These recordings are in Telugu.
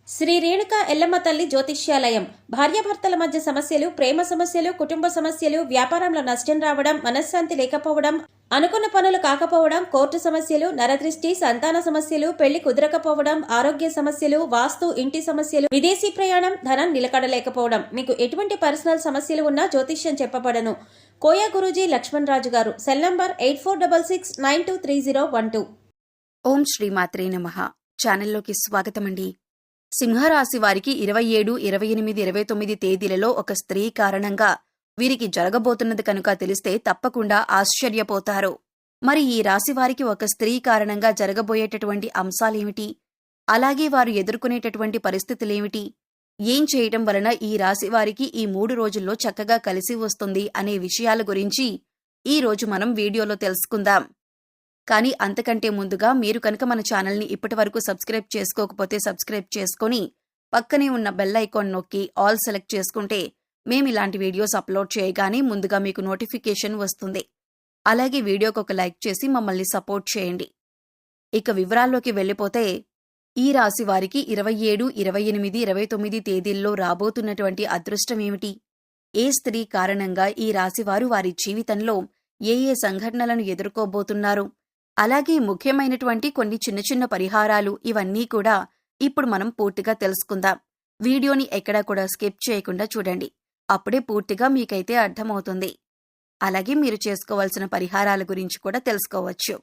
శ్రీ రేణుకా ఎల్లమ్మ తల్లి జ్యోతిష్యాలయం. భార్యాభర్తల మధ్య సమస్యలు, ప్రేమ సమస్యలు, కుటుంబ సమస్యలు, వ్యాపారంలో నష్టం రావడం, మనశ్శాంతి లేకపోవడం, అనుకున్న పనులు కాకపోవడం, కోర్టు సమస్యలు, నరదృష్టి, సంతాన సమస్యలు, పెళ్లి కుదరకపోవడం, ఆరోగ్య సమస్యలు, వాస్తు, ఇంటి సమస్యలు, విదేశీ ప్రయాణం, ధనం నిలకడలేకపోవడం, మీకు ఎటువంటి పర్సనల్ సమస్యలు ఉన్నా జ్యోతిష్యం చెప్పబడను. కోయా గురూజీ లక్ష్మణ్ రాజు గారు. Cell number 8466923012. ఓం శ్రీమాత్రే నమః. ఛానల్లోకి స్వాగతమండి. సింహరాశి వారికి 27, 28, 29 తేదీలలో ఒక స్త్రీ కారణంగా వీరికి జరగబోతున్నది కనుక తెలిస్తే తప్పకుండా ఆశ్చర్యపోతారు. మరి ఈ రాశి వారికి ఒక స్త్రీ కారణంగా జరగబోయేటటువంటి అంశాలేమిటి? అలాగే వారు ఎదుర్కొనేటటువంటి పరిస్థితులేమిటి? ఏం చేయటం వలన ఈ రాశి వారికి ఈ 3 రోజుల్లో చక్కగా కలిసి వస్తుంది అనే విషయాల గురించి ఈ రోజు మనం వీడియోలో తెలుసుకుందాం. కానీ అంతకంటే ముందుగా మీరు కనుక మన ఛానల్ని ఇప్పటివరకు సబ్స్క్రైబ్ చేసుకోకపోతే సబ్స్క్రైబ్ చేసుకొని పక్కనే ఉన్న బెల్ ఐకాన్ నొక్కి ఆల్ సెలెక్ట్ చేసుకుంటే మేము ఇలాంటి వీడియోస్ అప్లోడ్ చేయగానే ముందుగా మీకు నోటిఫికేషన్ వస్తుంది. అలాగే వీడియోకి ఒక లైక్ చేసి మమ్మల్ని సపోర్ట్ చేయండి. ఇక వివరాల్లోకి వెళ్ళిపోతే ఈ రాశి వారికి 27, 28, 29 తేదీల్లో రాబోతున్నటువంటి అదృష్టమేమిటి? ఏ స్త్రీ కారణంగా ఈ రాశివారు వారి జీవితంలో ఏ సంఘటనలను ఎదుర్కోబోతున్నారు? అలాగే ముఖ్యమైనటువంటి కొన్ని చిన్న చిన్న పరిహారాలు ఇవన్నీ కూడా ఇప్పుడు మనం పూర్తిగా తెలుసుకుందాం. వీడియోని ఎక్కడా కూడా స్కిప్ చేయకుండా చూడండి. అప్పుడే పూర్తిగా మీకైతే అర్థమవుతుంది. అలాగే మీరు చేసుకోవాల్సిన పరిహారాల గురించి కూడా తెలుసుకోవచ్చు.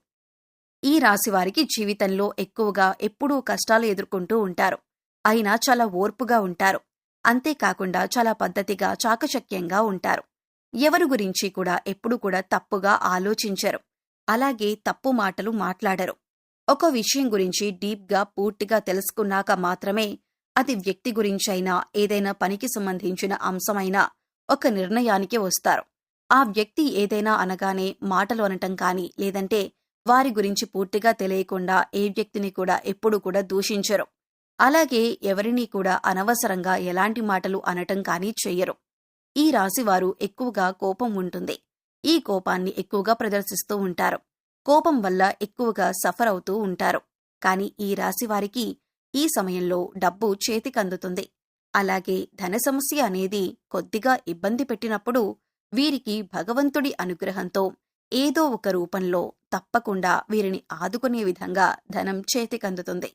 ఈ రాశివారికి జీవితంలో ఎక్కువగా ఎప్పుడూ కష్టాలు ఎదుర్కొంటూ ఉంటారు. అయినా చాలా ఓర్పుగా ఉంటారు. అంతేకాకుండా చాలా పద్ధతిగా చాకచక్యంగా ఉంటారు. ఎవరి గురించి కూడా ఎప్పుడూ కూడా తప్పుగా ఆలోచించరు. అలాగే తప్పు మాటలు మాట్లాడరు. ఒక విషయం గురించి డీప్గా పూర్తిగా తెలుసుకున్నాక మాత్రమే అది వ్యక్తి గురించైనా ఏదైనా పనికి సంబంధించిన అంశమైనా ఒక నిర్ణయానికి వస్తారు. ఆ వ్యక్తి ఏదైనా అనగానే మాటలు అనటం కానీ లేదంటే వారి గురించి పూర్తిగా తెలియకుండా ఏ వ్యక్తిని కూడా ఎప్పుడూ కూడా దూషించరు. అలాగే ఎవరినీ కూడా అనవసరంగా ఎలాంటి మాటలు అనటం కానీ చెయ్యరు. ఈ రాశివారు ఎక్కువగా కోపం ఉంటుంది. ఈ కోపాన్ని ఎక్కువగా ప్రదర్శిస్తూ ఉంటారు. కోపం వల్ల ఎక్కువగా సఫర్ అవుతూ ఉంటారు. కానీ ఈ రాశివారికి ఈ సమయంలో డబ్బు చేతికందుతుంది. అలాగే ధన సమస్య అనేది కొద్దిగా ఇబ్బంది పెట్టినప్పుడు వీరికి భగవంతుడి అనుగ్రహంతో ఏదో ఒక రూపంలో తప్పకుండా వీరిని ఆదుకునే విధంగా ధనం చేతికందుతుంది.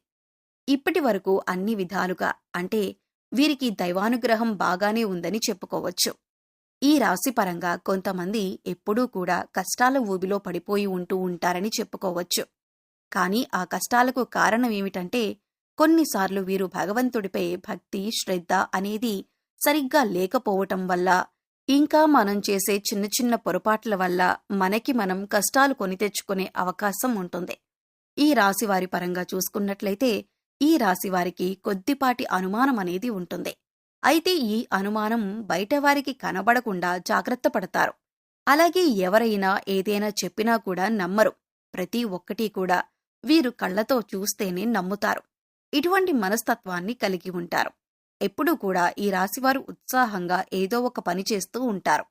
ఇప్పటి వరకు అన్ని విధాలుగా అంటే వీరికి దైవానుగ్రహం బాగానే ఉందని చెప్పుకోవచ్చు. ఈ రాశిపరంగా కొంతమంది ఎప్పుడూ కూడా కష్టాల ఊబిలో పడిపోయి ఉంటూ ఉంటారని చెప్పుకోవచ్చు. కానీ ఆ కష్టాలకు కారణమేమిటంటే కొన్నిసార్లు వీరు భగవంతుడిపై భక్తి, శ్రద్ధ అనేది సరిగ్గా లేకపోవటం వల్ల, ఇంకా మనం చేసే చిన్న చిన్న పొరపాట్ల వల్ల మనకి మనం కష్టాలు కొని తెచ్చుకునే అవకాశం ఉంటుంది. ఈ రాశివారి పరంగా చూసుకున్నట్లయితే ఈ రాశివారికి కొద్దిపాటి అనుమానం అనేది ఉంటుంది. అయితే ఈ అనుమానం బయటవారికి కనబడకుండా జాగ్రత్త పడతారు. అలాగే ఎవరైనా ఏదైనా చెప్పినా కూడా నమ్మరు. ప్రతి ఒక్కటి కూడా వీరు కళ్లతో చూస్తేనే నమ్ముతారు. ఇటువంటి మనస్తత్వాన్ని కలిగి ఉంటారు. ఎప్పుడూ కూడా ఈ రాశివారు ఉత్సాహంగా ఏదో ఒక పని చేస్తూ ఉంటారు.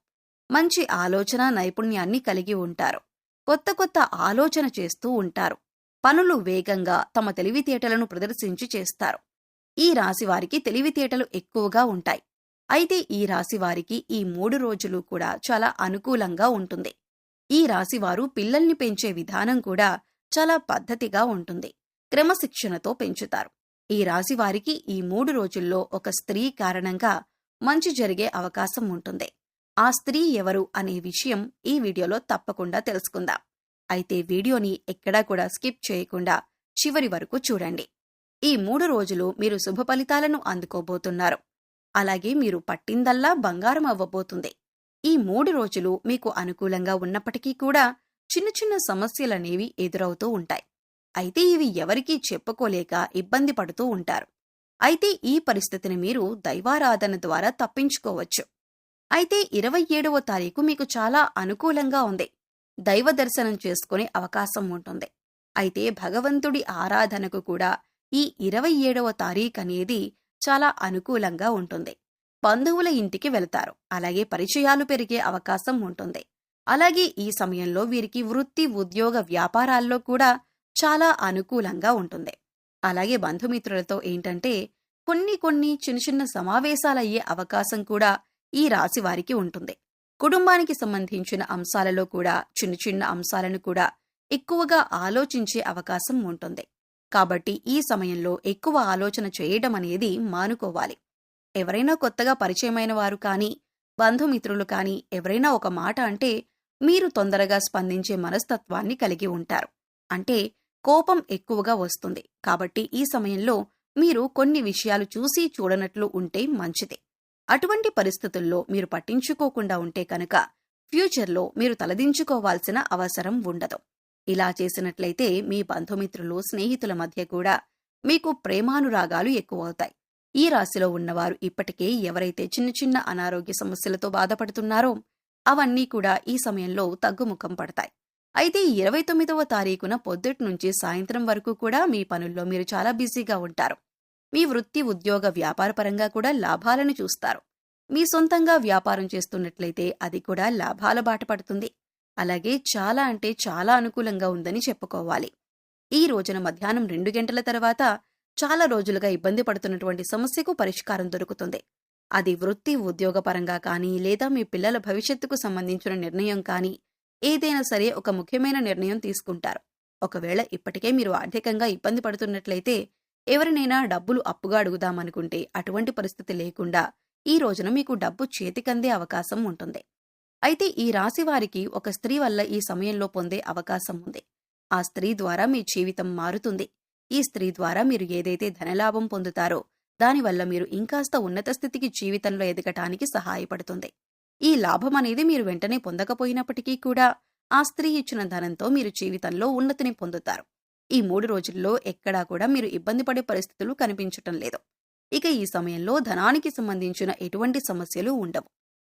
మంచి ఆలోచన నైపుణ్యాన్ని కలిగి ఉంటారు. కొత్త కొత్త ఆలోచన చేస్తూ ఉంటారు. పనులు వేగంగా తమ తెలివితేటలను ప్రదర్శించి చేస్తారు. ఈ రాశివారికి తెలివితేటలు ఎక్కువగా ఉంటాయి. అయితే ఈ రాశివారికి ఈ 3 రోజులు కూడా చాలా అనుకూలంగా ఉంటుంది. ఈ రాశివారు పిల్లల్ని పెంచే విధానం కూడా చాలా పద్ధతిగా ఉంటుంది. క్రమశిక్షణతో పెంచుతారు. ఈ రాశివారికి ఈ 3 రోజుల్లో ఒక స్త్రీ కారణంగా మంచి జరిగే అవకాశం ఉంటుంది. ఆ స్త్రీ ఎవరు అనే విషయం ఈ వీడియోలో తప్పకుండా తెలుసుకుందాం. అయితే వీడియోని ఎక్కడా కూడా స్కిప్ చేయకుండా చివరి వరకు చూడండి. ఈ 3 రోజులు మీరు శుభ ఫలితాలను అందుకోబోతున్నారు. అలాగే మీరు పట్టిందల్లా బంగారం అవ్వబోతుంది. ఈ 3 రోజులు మీకు అనుకూలంగా ఉన్నప్పటికీ కూడా చిన్న చిన్న సమస్యలనేవి ఎదురవుతూ ఉంటాయి. అయితే ఇవి ఎవరికీ చెప్పుకోలేక ఇబ్బంది పడుతూ ఉంటారు. అయితే ఈ పరిస్థితిని మీరు దైవారాధన ద్వారా తప్పించుకోవచ్చు. అయితే 27వ తారీఖు మీకు చాలా అనుకూలంగా ఉంది. దైవ దర్శనం చేసుకునే అవకాశం ఉంటుంది. అయితే భగవంతుడి ఆరాధనకు కూడా ఈ 27వ తారీఖు అనేది చాలా అనుకూలంగా ఉంటుంది. బంధువుల ఇంటికి వెళతారు. అలాగే పరిచయాలు పెరిగే అవకాశం ఉంటుంది. అలాగే ఈ సమయంలో వీరికి వృత్తి, ఉద్యోగ, వ్యాపారాల్లో కూడా చాలా అనుకూలంగా ఉంటుంది. అలాగే బంధుమిత్రులతో ఏంటంటే కొన్ని చిన్న చిన్న సమావేశాలయ్యే అవకాశం కూడా ఈ రాశి వారికి ఉంటుంది. కుటుంబానికి సంబంధించిన అంశాలలో కూడా చిన్న చిన్న అంశాలను కూడా ఎక్కువగా ఆలోచించే అవకాశం ఉంటుంది. కాబట్టి ఈ సమయంలో ఎక్కువ ఆలోచన చేయడం అనేది మానుకోవాలి. ఎవరైనా కొత్తగా పరిచయమైన వారు కానీ, బంధుమిత్రులు కానీ ఎవరైనా ఒక మాట అంటే మీరు తొందరగా స్పందించే మనస్తత్వాన్ని కలిగి ఉంటారు. అంటే కోపం ఎక్కువగా వస్తుంది. కాబట్టి ఈ సమయంలో మీరు కొన్ని విషయాలు చూసి చూడనట్లు ఉంటే మంచిది. అటువంటి పరిస్థితుల్లో మీరు పట్టించుకోకుండా ఉంటే కనుక ఫ్యూచర్లో మీరు తలదించుకోవాల్సిన అవసరం ఉండదు. ఇలా చేసినట్లయితే మీ బంధుమిత్రులు, స్నేహితుల మధ్య కూడా మీకు ప్రేమానురాగాలు ఎక్కువవుతాయి. ఈ రాశిలో ఉన్నవారు ఇప్పటికే ఎవరైతే చిన్న చిన్న అనారోగ్య సమస్యలతో బాధపడుతున్నారో అవన్నీ కూడా ఈ సమయంలో తగ్గుముఖం పడతాయి. అయితే 29వ తారీఖున పొద్దుటి నుంచి సాయంత్రం వరకు కూడా మీ పనుల్లో మీరు చాలా బిజీగా ఉంటారు. మీ వృత్తి, ఉద్యోగ, వ్యాపారపరంగా కూడా లాభాలను చూస్తారు. మీ సొంతంగా వ్యాపారం చేస్తున్నట్లయితే అది కూడా లాభాల బాట పడుతుంది. అలాగే చాలా అంటే చాలా అనుకూలంగా ఉందని చెప్పుకోవాలి. ఈ రోజున మధ్యాహ్నం 2 గంటల తర్వాత చాలా రోజులుగా ఇబ్బంది పడుతున్నటువంటి సమస్యకు పరిష్కారం దొరుకుతుంది. అది వృత్తి, ఉద్యోగపరంగా కానీ లేదా మీ పిల్లల భవిష్యత్తుకు సంబంధించిన నిర్ణయం కానీ ఏదైనా సరే ఒక ముఖ్యమైన నిర్ణయం తీసుకుంటారు. ఒకవేళ ఇప్పటికే మీరు ఆర్థికంగా ఇబ్బంది పడుతున్నట్లయితే ఎవరినైనా డబ్బులు అప్పుగా అడుగుదామనుకుంటే అటువంటి పరిస్థితి లేకుండా ఈ రోజున మీకు డబ్బు చేతికందే అవకాశం ఉంటుంది. అయితే ఈ రాశి వారికి ఒక స్త్రీ వల్ల ఈ సమయంలో పొందే అవకాశం ఉంది. ఆ స్త్రీ ద్వారా మీ జీవితం మారుతుంది. ఈ స్త్రీ ద్వారా మీరు ఏదైతే ధనలాభం పొందుతారో దానివల్ల మీరు ఇంకాస్త ఉన్నత స్థితికి జీవితంలో ఎదగటానికి సహాయపడుతుంది. ఈ లాభం అనేది మీరు వెంటనే పొందకపోయినప్పటికీ కూడా ఆ స్త్రీ ఇచ్చిన ధనంతో మీరు జీవితంలో ఉన్నతిని పొందుతారు. ఈ 3 రోజుల్లో ఎక్కడా కూడా మీరు ఇబ్బంది పడే పరిస్థితులు కనిపించటం లేదు. ఇక ఈ సమయంలో ధనానికి సంబంధించిన ఎటువంటి సమస్యలు ఉండవు.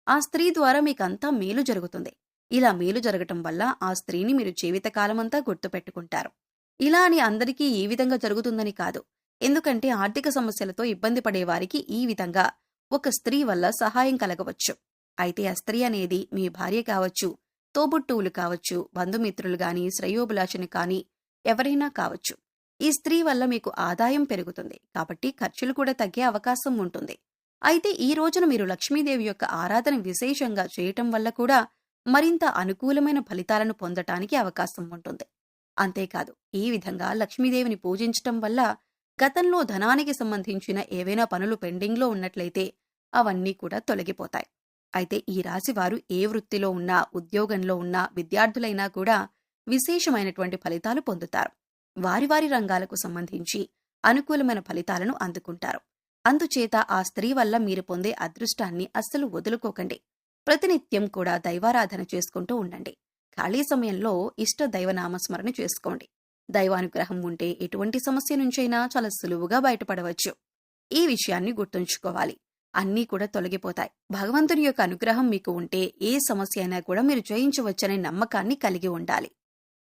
ఆ స్త్రీ ద్వారా మీకంతా మేలు జరుగుతుంది. ఇలా మేలు జరగటం వల్ల ఆ స్త్రీని మీరు జీవితకాలమంతా గుర్తుపెట్టుకుంటారు. ఇలా అని అందరికీ ఈ విధంగా జరుగుతుందని కాదు. ఎందుకంటే ఆర్థిక సమస్యలతో ఇబ్బంది పడేవారికి ఈ విధంగా ఒక స్త్రీ వల్ల సహాయం కలగవచ్చు. అయితే ఆ స్త్రీ అనేది మీ భార్య కావచ్చు, తోబుట్టువులు కావచ్చు, బంధుమిత్రులు గాని, శ్రేయోభిలాషిని కానీ ఎవరైనా కావచ్చు. ఈ స్త్రీ వల్ల మీకు ఆదాయం పెరుగుతుంది. కాబట్టి ఖర్చులు కూడా తగ్గే అవకాశం ఉంటుంది. అయితే ఈ రోజున మీరు లక్ష్మీదేవి యొక్క ఆరాధన విశేషంగా చేయటం వల్ల కూడా మరింత అనుకూలమైన ఫలితాలను పొందటానికి అవకాశం ఉంటుంది. అంతేకాదు ఈ విధంగా లక్ష్మీదేవిని పూజించటం వల్ల గతంలో ధనానికి సంబంధించిన ఏవైనా పనులు పెండింగ్లో ఉన్నట్లయితే అవన్నీ కూడా తొలగిపోతాయి. అయితే ఈ రాశివారు ఏ వృత్తిలో ఉన్నా, ఉద్యోగంలో ఉన్నా, విద్యార్థులైనా కూడా విశేషమైనటువంటి ఫలితాలు పొందుతారు. వారి వారి రంగాలకు సంబంధించి అనుకూలమైన ఫలితాలను అందుకుంటారు. అందుచేత ఆ స్త్రీ వల్ల మీరు పొందే అదృష్టాన్ని అస్సలు వదులుకోకండి. ప్రతినిత్యం కూడా దైవారాధన చేసుకుంటూ ఉండండి. ఖాళీ సమయంలో ఇష్ట దైవనామస్మరణ చేసుకోండి. దైవానుగ్రహం ఉంటే ఎటువంటి సమస్య నుంచైనా చాలా సులువుగా బయటపడవచ్చు. ఈ విషయాన్ని గుర్తుంచుకోవాలి. అన్నీ కూడా తొలగిపోతాయి. భగవంతుని యొక్క అనుగ్రహం మీకు ఉంటే ఏ సమస్య అయినా కూడా మీరు జయించవచ్చనే నమ్మకాన్ని కలిగి ఉండాలి.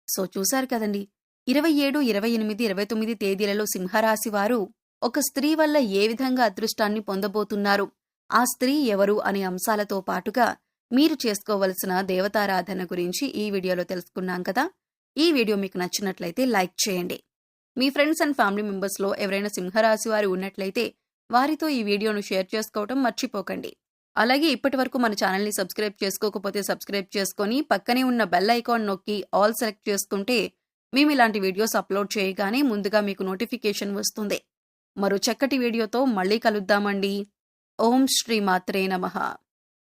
సో చూశారు కదండి, 27, 28, 29 తేదీలలో సింహరాశి వారు ఒక స్త్రీ వల్ల ఏ విధంగా అదృష్టాన్ని పొందబోతున్నారు, ఆ స్త్రీ ఎవరు అనే అంశాలతో పాటుగా మీరు చేసుకోవలసిన దేవతారాధన గురించి ఈ వీడియోలో తెలుసుకున్నాం కదా. ఈ వీడియో మీకు నచ్చినట్లయితే లైక్ చేయండి. మీ ఫ్రెండ్స్ అండ్ ఫ్యామిలీ మెంబర్స్లో ఎవరైనా సింహరాశి వారు ఉన్నట్లయితే వారితో ఈ వీడియోను షేర్ చేసుకోవటం మర్చిపోకండి. అలాగే ఇప్పటి వరకు మన ఛానల్ని సబ్స్క్రైబ్ చేసుకోకపోతే సబ్స్క్రైబ్ చేసుకొని పక్కనే ఉన్న బెల్ ఐకాన్ నొక్కి ఆల్ సెలెక్ట్ చేసుకుంటే మేము ఇలాంటి వీడియోస్ అప్లోడ్ చేయగానే ముందుగా మీకు నోటిఫికేషన్ వస్తుంది. మరో చక్కటి వీడియోతో మళ్ళీ కలుద్దామండి. ఓం శ్రీ మాత్రే నమః.